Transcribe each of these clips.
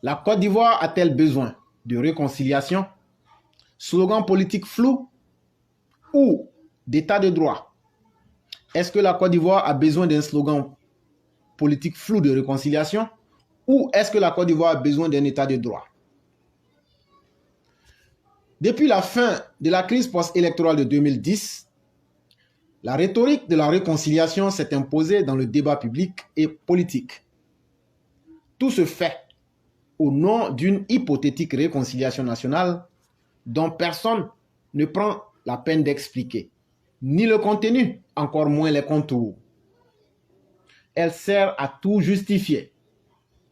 La Côte d'Ivoire a-t-elle besoin de réconciliation? Slogan politique flou ou d'état de droit? Est-ce que la Côte d'Ivoire a besoin d'un slogan politique flou de réconciliation ou est-ce que la Côte d'Ivoire a besoin d'un état de droit? Depuis la fin de la crise post-électorale de 2010, la rhétorique de la réconciliation s'est imposée dans le débat public et politique. Tout se fait au nom d'une hypothétique réconciliation nationale dont personne ne prend la peine d'expliquer, ni le contenu, encore moins les contours. Elle sert à tout justifier.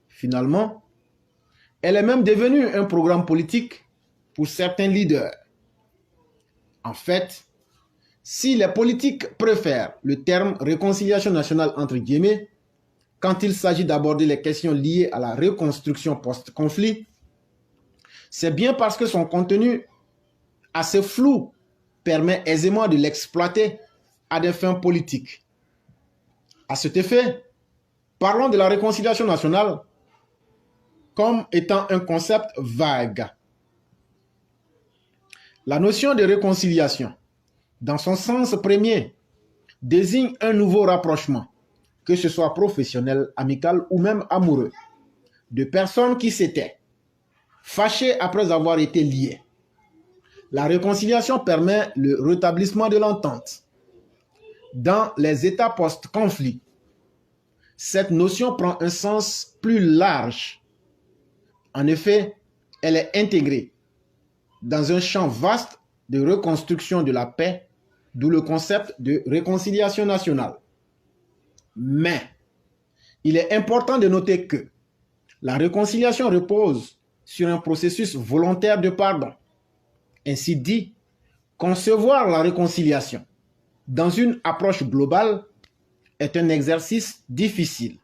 Finalement, elle est même devenue un programme politique pour certains leaders. En fait, si les politiques préfèrent le terme réconciliation nationale entre guillemets, quand il s'agit d'aborder les questions liées à la reconstruction post-conflit, c'est bien parce que son contenu assez flou permet aisément de l'exploiter à des fins politiques. À cet effet, parlons de la réconciliation nationale comme étant un concept vague. La notion de réconciliation, dans son sens premier, désigne un nouveau rapprochement, que ce soit professionnel, amical ou même amoureux, de personnes qui s'étaient fâchées après avoir été liées. La réconciliation permet le rétablissement de l'entente. Dans les états post-conflit, cette notion prend un sens plus large. En effet, elle est intégrée dans un champ vaste de reconstruction de la paix, d'où le concept de réconciliation nationale. Mais, il est important de noter que la réconciliation repose sur un processus volontaire de pardon. Ainsi dit, concevoir la réconciliation dans une approche globale est un exercice difficile.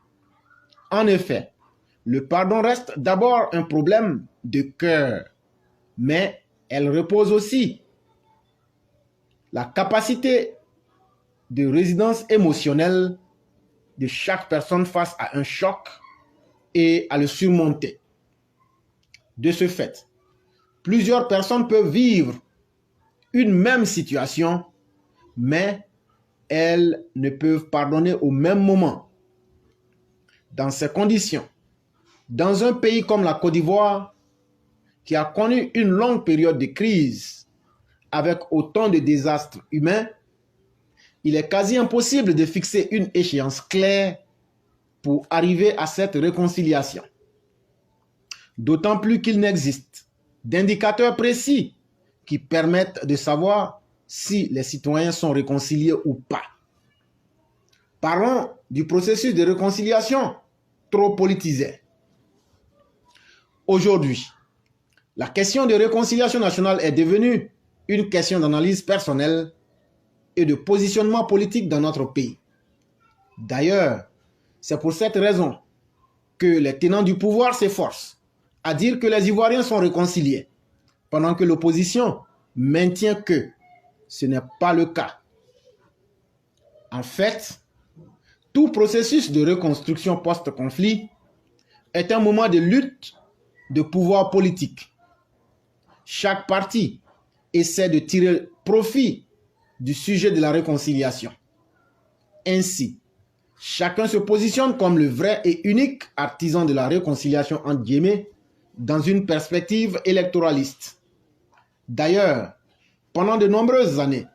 En effet, le pardon reste d'abord un problème de cœur, mais elle repose aussi la capacité de résilience émotionnelle de chaque personne face à un choc et à le surmonter. De ce fait, plusieurs personnes peuvent vivre une même situation, mais elles ne peuvent pardonner au même moment. Dans ces conditions, dans un pays comme la Côte d'Ivoire, qui a connu une longue période de crise avec autant de désastres humains, il est quasi impossible de fixer une échéance claire pour arriver à cette réconciliation. D'autant plus qu'il n'existe d'indicateurs précis qui permettent de savoir si les citoyens sont réconciliés ou pas. Parlons du processus de réconciliation trop politisé. Aujourd'hui, la question de réconciliation nationale est devenue une question d'analyse personnelle et de positionnement politique dans notre pays. D'ailleurs, c'est pour cette raison que les tenants du pouvoir s'efforcent à dire que les Ivoiriens sont réconciliés, pendant que l'opposition maintient que ce n'est pas le cas. En fait, tout processus de reconstruction post-conflit est un moment de lutte de pouvoir politique. Chaque parti essaie de tirer profit du sujet de la réconciliation. Ainsi, chacun se positionne comme le vrai et unique artisan de la réconciliation entre guillemets dans une perspective électoraliste. D'ailleurs, pendant de nombreuses années,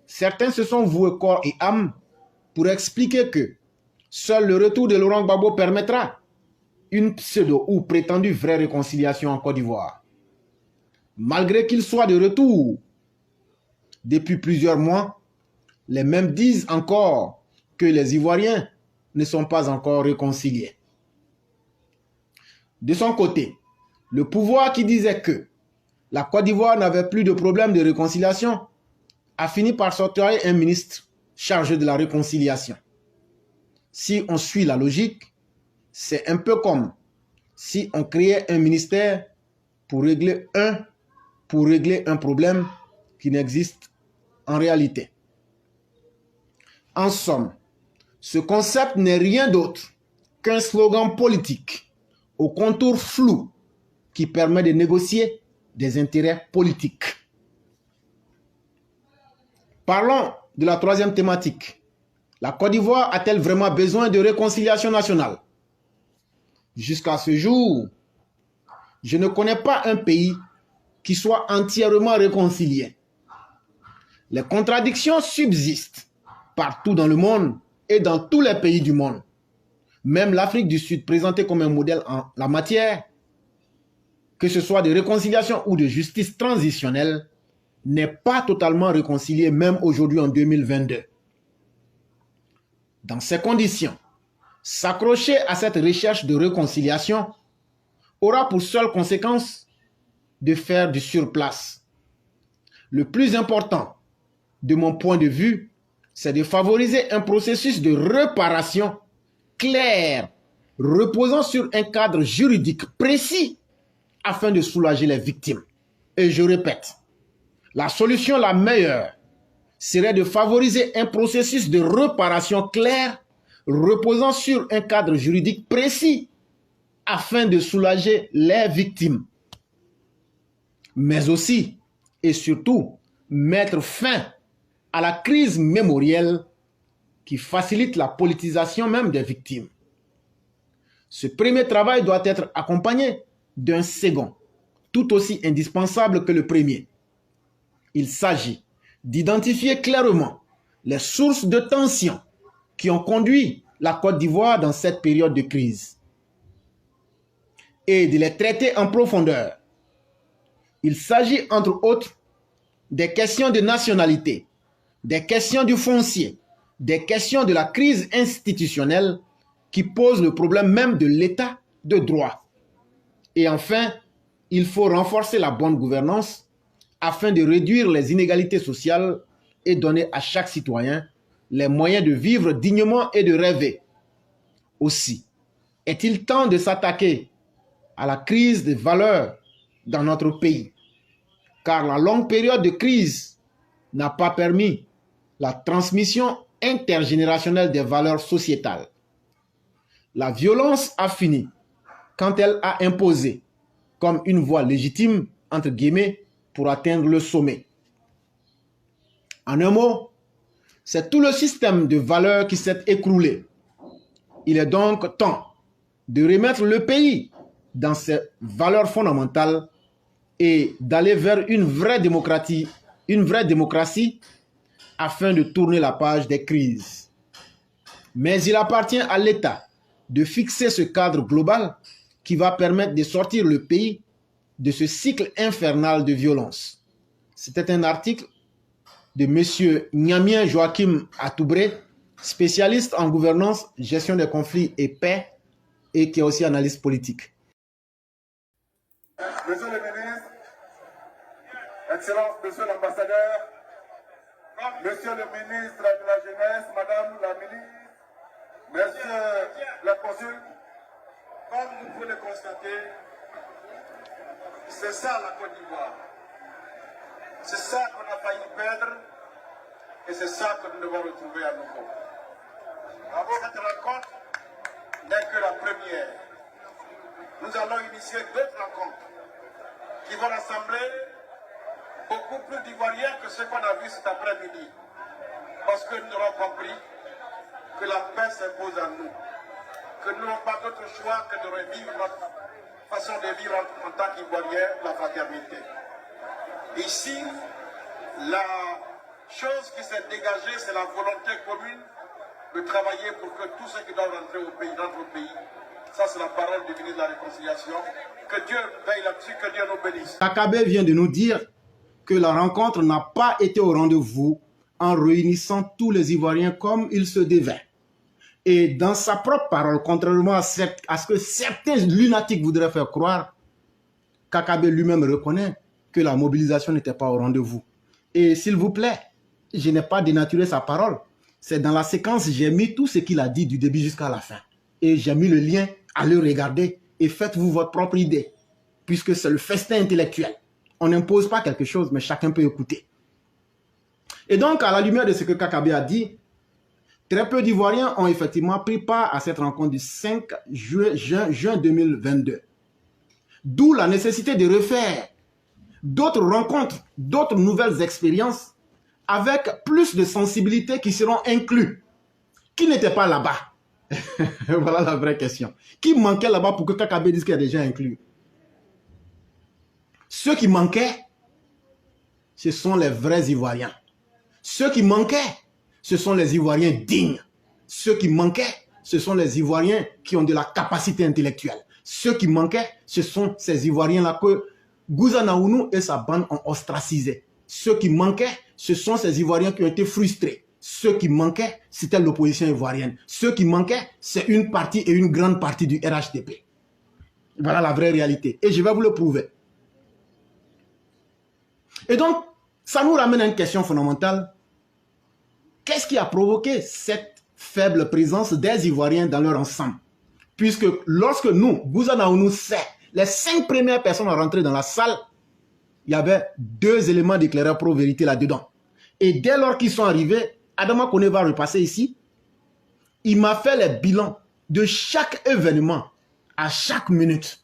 certains se sont voués corps et âme pour expliquer que seul le retour de Laurent Gbagbo permettra une pseudo ou prétendue vraie réconciliation en Côte d'Ivoire. Malgré qu'il soit de retour, depuis plusieurs mois, les mêmes disent encore que les Ivoiriens ne sont pas encore réconciliés. De son côté, le pouvoir qui disait que la Côte d'Ivoire n'avait plus de problème de réconciliation a fini par sortir un ministre chargé de la réconciliation. Si on suit la logique, c'est un peu comme si on créait un ministère pour régler un problème qui n'existe en réalité. En somme, ce concept n'est rien d'autre qu'un slogan politique au contour flou qui permet de négocier des intérêts politiques. Parlons de la troisième thématique. La Côte d'Ivoire a-t-elle vraiment besoin de réconciliation nationale? Jusqu'à ce jour, je ne connais pas un pays qui soit entièrement réconcilié. Les contradictions subsistent partout dans le monde et dans tous les pays du monde. Même l'Afrique du Sud, présentée comme un modèle en la matière, que ce soit de réconciliation ou de justice transitionnelle, n'est pas totalement réconciliée même aujourd'hui en 2022. Dans ces conditions, s'accrocher à cette recherche de réconciliation aura pour seule conséquence de faire du surplace. Le plus important, de mon point de vue, c'est de favoriser un processus de réparation clair, reposant sur un cadre juridique précis afin de soulager les victimes. Et je répète, la solution la meilleure serait de favoriser un processus de réparation clair, reposant sur un cadre juridique précis afin de soulager les victimes. Mais aussi et surtout mettre fin à la crise mémorielle qui facilite la politisation même des victimes. Ce premier travail doit être accompagné d'un second, tout aussi indispensable que le premier. Il s'agit d'identifier clairement les sources de tension qui ont conduit la Côte d'Ivoire dans cette période de crise et de les traiter en profondeur. Il s'agit entre autres des questions de nationalité, des questions du foncier, des questions de la crise institutionnelle qui posent le problème même de l'état de droit. Et enfin, il faut renforcer la bonne gouvernance afin de réduire les inégalités sociales et donner à chaque citoyen les moyens de vivre dignement et de rêver. Aussi, est-il temps de s'attaquer à la crise des valeurs dans notre pays, car la longue période de crise n'a pas permis la transmission intergénérationnelle des valeurs sociétales. La violence a fini quand elle a imposé comme une voie légitime, entre guillemets, pour atteindre le sommet. En un mot, c'est tout le système de valeurs qui s'est écroulé. Il est donc temps de remettre le pays dans ses valeurs fondamentales et d'aller vers une vraie démocratie afin de tourner la page des crises. Mais il appartient à l'État de fixer ce cadre global qui va permettre de sortir le pays de ce cycle infernal de violence. C'était un article de M. Nyamien Joachim Atoubré, spécialiste en gouvernance, gestion des conflits et paix, et qui est aussi analyste politique. Monsieur le ministre, Excellence, Monsieur l'ambassadeur, Monsieur le ministre de la Jeunesse, Madame la ministre, Monsieur le consul, comme vous pouvez le constater, c'est ça la Côte d'Ivoire. C'est ça qu'on a failli perdre et c'est ça que nous devons retrouver à nouveau. Cette rencontre n'est que la première. Nous allons initier d'autres rencontres qui vont rassembler beaucoup plus d'Ivoiriens que ce qu'on a vu cet après-midi. Parce que nous aurons compris que la paix s'impose à nous. Que nous n'avons pas d'autre choix que de revivre notre façon de vivre en tant qu'Ivoiriens, la fraternité. Ici, la chose qui s'est dégagée, c'est la volonté commune de travailler pour que tous ceux qui doivent rentrer au pays, rentrent au pays. Ça, c'est la parole du ministre de la Réconciliation. Que Dieu veille là-dessus, que Dieu nous bénisse. Kakabe vient de nous dire que la rencontre n'a pas été au rendez-vous en réunissant tous les Ivoiriens comme il se devait. Et dans sa propre parole, contrairement à ce que certains lunatiques voudraient faire croire, Kakabe lui-même reconnaît que la mobilisation n'était pas au rendez-vous. Et s'il vous plaît, je n'ai pas dénaturé sa parole. C'est dans la séquence, j'ai mis tout ce qu'il a dit du début jusqu'à la fin. Et j'ai mis le lien, allez regarder et faites-vous votre propre idée. Puisque c'est le festin intellectuel. On n'impose pas quelque chose, mais chacun peut écouter. Et donc, à la lumière de ce que Kakabe a dit, très peu d'Ivoiriens ont effectivement pris part à cette rencontre du 5 juin 2022. D'où la nécessité de refaire d'autres rencontres, d'autres nouvelles expériences avec plus de sensibilité qui seront inclus. Qui n'était pas là-bas? Voilà la vraie question. Qui manquait là-bas pour que KKB dise qu'il y a des gens inclus? Ceux qui manquaient, ce sont les vrais Ivoiriens. Ceux qui manquaient, ce sont les Ivoiriens dignes. Ceux qui manquaient, ce sont les Ivoiriens qui ont de la capacité intellectuelle. Ceux qui manquaient, ce sont ces Ivoiriens-là que Gouza Naounou et sa bande ont ostracisé. Ceux qui manquaient, ce sont ces Ivoiriens qui ont été frustrés. Ceux qui manquaient, c'était l'opposition ivoirienne. Ceux qui manquaient, c'est une partie et une grande partie du RHDP. Voilà la vraie réalité. Et je vais vous le prouver. Et donc, ça nous ramène à une question fondamentale. Qu'est-ce qui a provoqué cette faible présence des Ivoiriens dans leur ensemble? Puisque lorsque nous, Gouza Naounou sait, les 5 premières personnes à rentrer dans la salle, il y avait 2 éléments d'éclaireur pro-vérité là-dedans. Et dès lors qu'ils sont arrivés, Adama Kone va repasser ici. Il m'a fait les bilans de chaque événement à chaque minute.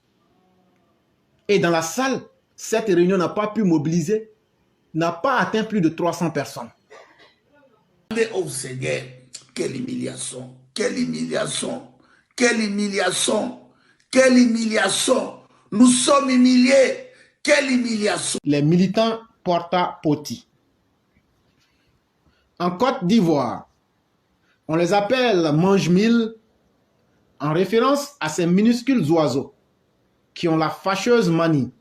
Et dans la salle, cette réunion n'a pas pu mobiliser, n'a pas atteint plus de 300 personnes. Oh Seigneur, quelle humiliation, quelle humiliation, quelle humiliation, quelle humiliation. Nous sommes humiliés, quelle humiliation. Les militants porta-poti. En Côte d'Ivoire, on les appelle mange-mille en référence à ces minuscules oiseaux qui ont la fâcheuse manie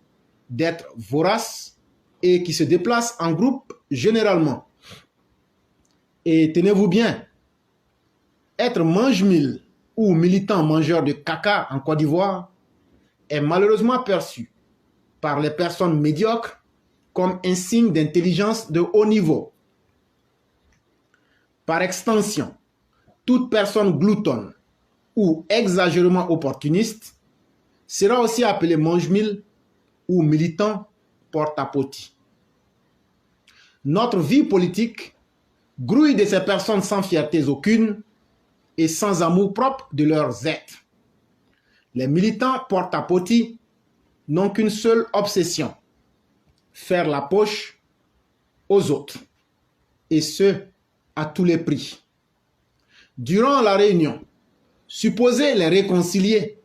d'être voraces et qui se déplacent en groupe généralement. Et tenez-vous bien, être mange-mille ou militant mangeur de caca en Côte d'Ivoire est malheureusement perçu par les personnes médiocres comme un signe d'intelligence de haut niveau. Par extension, toute personne gloutonne ou exagérément opportuniste sera aussi appelée mange-mille ou militant porte-à-poti. Notre vie politique grouille de ces personnes sans fierté aucune et sans amour propre de leurs êtres. Les militants porte-à-poti n'ont qu'une seule obsession, faire la poche aux autres, et ce, à tous les prix. Durant la réunion, supposez les réconcilier,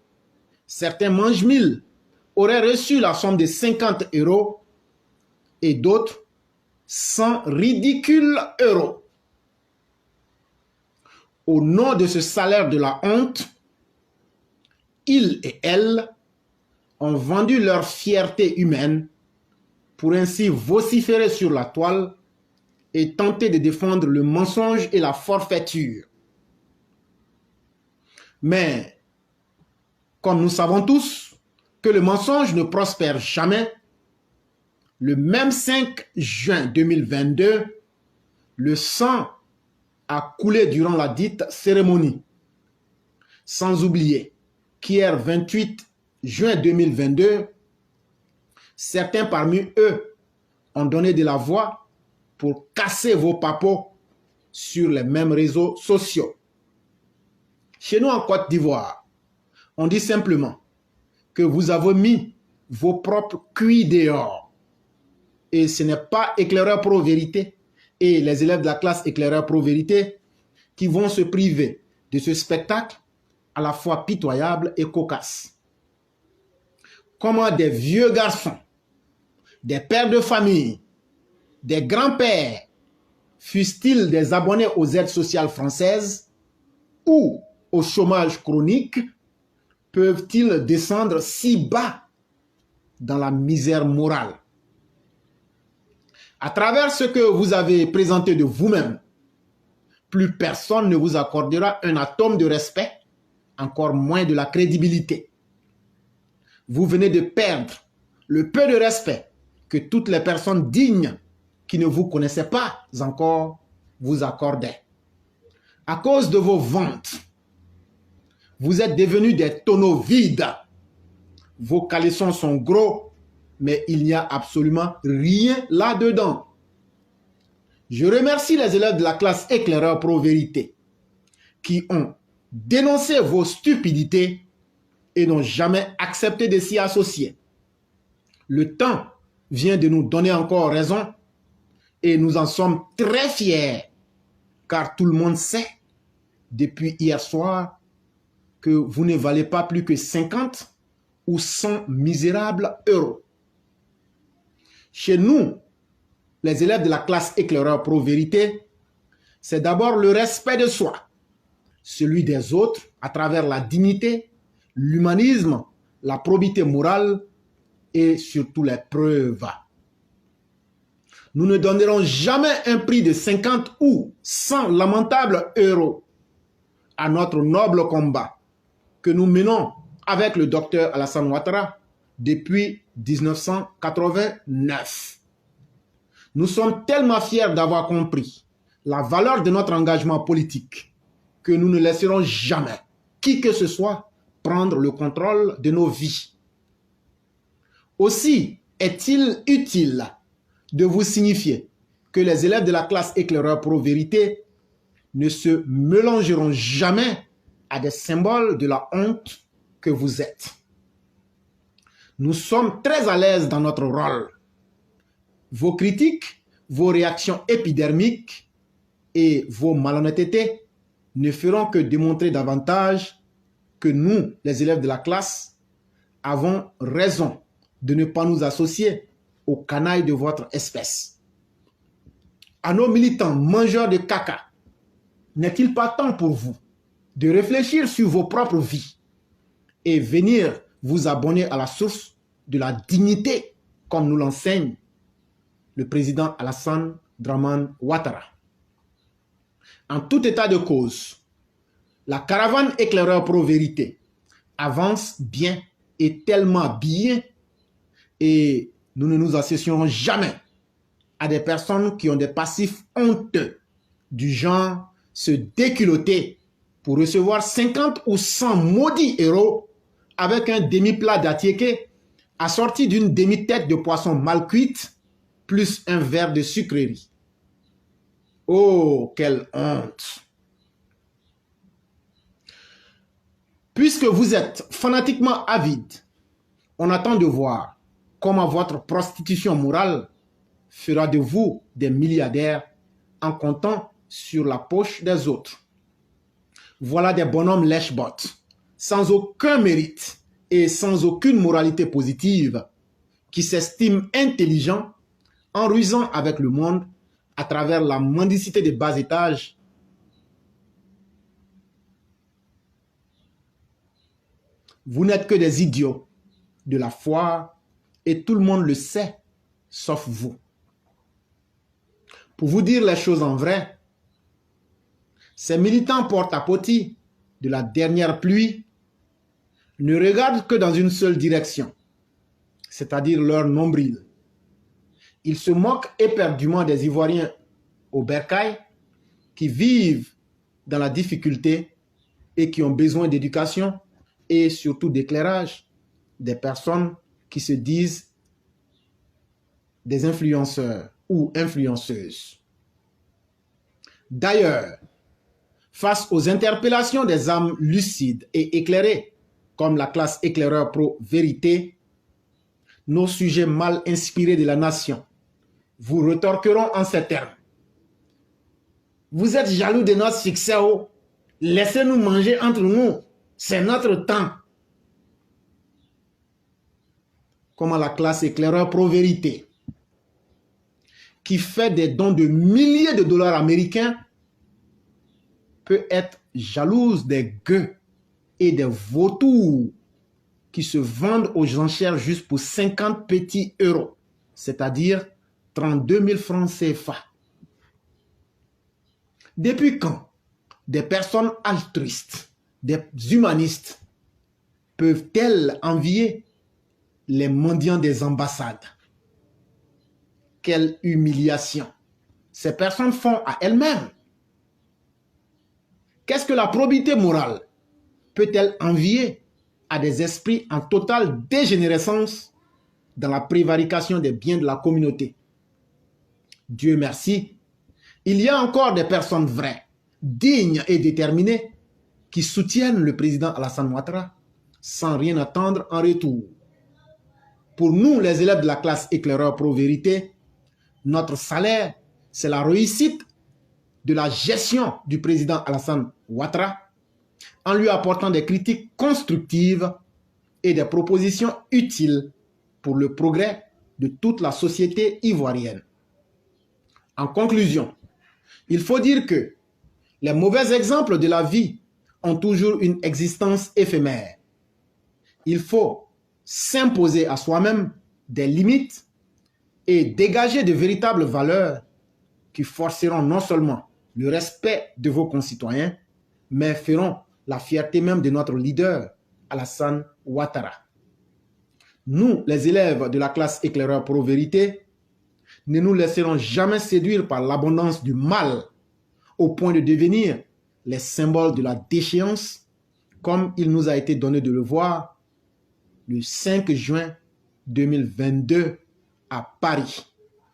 certains mange-mille auraient reçu la somme de 50 € et d'autres 100 ridicules euros. Au nom de ce salaire de la honte, ils et elles ont vendu leur fierté humaine pour ainsi vociférer sur la toile et tenter de défendre le mensonge et la forfaiture. Mais, comme nous savons tous que le mensonge ne prospère jamais, le même 5 juin 2022, le sang a coulé durant la dite cérémonie. Sans oublier qu'hier 28 juin 2022, certains parmi eux ont donné de la voix pour casser vos papos sur les mêmes réseaux sociaux. Chez nous en Côte d'Ivoire, on dit simplement que vous avez mis vos propres cuits dehors. Et ce n'est pas éclaireur pro-vérité et les élèves de la classe éclaireur pro-vérité qui vont se priver de ce spectacle à la fois pitoyable et cocasse. Comment des vieux garçons, des pères de famille, des grands-pères, fussent-ils des abonnés aux aides sociales françaises ou au chômage chronique, peuvent-ils descendre si bas dans la misère morale? À travers ce que vous avez présenté de vous-même, plus personne ne vous accordera un atome de respect, encore moins de la crédibilité. Vous venez de perdre le peu de respect que toutes les personnes dignes qui ne vous connaissaient pas encore vous accordaient. À cause de vos ventes, vous êtes devenus des tonneaux vides. Vos caleçons sont gros, mais il n'y a absolument rien là-dedans. Je remercie les élèves de la classe éclaireur pro-vérité qui ont dénoncé vos stupidités et n'ont jamais accepté de s'y associer. Le temps vient de nous donner encore raison et nous en sommes très fiers car tout le monde sait depuis hier soir que vous ne valez pas plus que 50 ou 100 misérables euros. Chez nous, les élèves de la classe éclaireur pro-vérité, c'est d'abord le respect de soi, celui des autres à travers la dignité, l'humanisme, la probité morale et surtout les preuves. Nous ne donnerons jamais un prix de 50 ou 100 lamentables euros à notre noble combat que nous menons avec le docteur Alassane Ouattara depuis 1989. Nous sommes tellement fiers d'avoir compris la valeur de notre engagement politique que nous ne laisserons jamais qui que ce soit prendre le contrôle de nos vies. Aussi est-il utile de vous signifier que les élèves de la classe éclaireur pro-vérité ne se mélangeront jamais à des symboles de la honte que vous êtes. Nous sommes très à l'aise dans notre rôle. Vos critiques, vos réactions épidermiques et vos malhonnêtetés ne feront que démontrer davantage que nous, les élèves de la classe, avons raison de ne pas nous associer aux canailles de votre espèce. À nos militants mangeurs de caca, n'est-il pas temps pour vous de réfléchir sur vos propres vies et venir vous abonner à la source de la dignité comme nous l'enseigne le président Alassane Dramane Ouattara? En tout état de cause, la caravane éclaireur pro-vérité avance bien et tellement bien et nous ne nous associerons jamais à des personnes qui ont des passifs honteux du genre se déculotter pour recevoir 50 ou 100 maudits euros avec un demi-plat d'attiéké assorti d'une demi-tête de poisson mal cuite plus un verre de sucrerie. Oh, quelle honte! Puisque vous êtes fanatiquement avide, on attend de voir comment votre prostitution morale fera de vous des milliardaires en comptant sur la poche des autres. Voilà des bonhommes lèche-bottes, sans aucun mérite et sans aucune moralité positive, qui s'estiment intelligents en rusant avec le monde à travers la mendicité des bas étages. Vous n'êtes que des idiots de la foire et tout le monde le sait, sauf vous. Pour vous dire les choses en vrai, ces militants porte-à-potis de la dernière pluie ne regardent que dans une seule direction, c'est-à-dire leur nombril. Ils se moquent éperdument des Ivoiriens au bercail qui vivent dans la difficulté et qui ont besoin d'éducation et surtout d'éclairage, des personnes qui se disent des influenceurs ou influenceuses. D'ailleurs, face aux interpellations des âmes lucides et éclairées, comme la classe éclaireur pro-vérité, nos sujets mal inspirés de la nation vous retorqueront en ces termes. Vous êtes jaloux de notre succès, oh? Laissez-nous manger entre nous, c'est notre temps. Comment la classe éclaireur pro-vérité, qui fait des dons de milliers de dollars américains, peut être jalouse des gueux et des vautours qui se vendent aux enchères juste pour 50 petits euros, c'est-à-dire 32 000 francs CFA. Depuis quand des personnes altruistes, des humanistes, peuvent-elles envier les mendiants des ambassades? Quelle humiliation ces personnes font à elles-mêmes. Qu'est-ce que la probité morale peut-elle envier à des esprits en totale dégénérescence dans la prévarication des biens de la communauté? Dieu merci, il y a encore des personnes vraies, dignes et déterminées qui soutiennent le président Alassane Ouattara sans rien attendre en retour. Pour nous, les élèves de la classe éclaireur pro-vérité, notre salaire, c'est la réussite de la gestion du président Alassane Ouattara en lui apportant des critiques constructives et des propositions utiles pour le progrès de toute la société ivoirienne. En conclusion, il faut dire que les mauvais exemples de la vie ont toujours une existence éphémère. Il faut s'imposer à soi-même des limites et dégager de véritables valeurs qui forceront non seulement le respect de vos concitoyens, mais feront la fierté même de notre leader, Alassane Ouattara. Nous, les élèves de la classe éclaireur pro-vérité, ne nous laisserons jamais séduire par l'abondance du mal au point de devenir les symboles de la déchéance, comme il nous a été donné de le voir le 5 juin 2022 à Paris.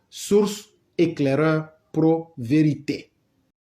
Source éclaireur pro-vérité.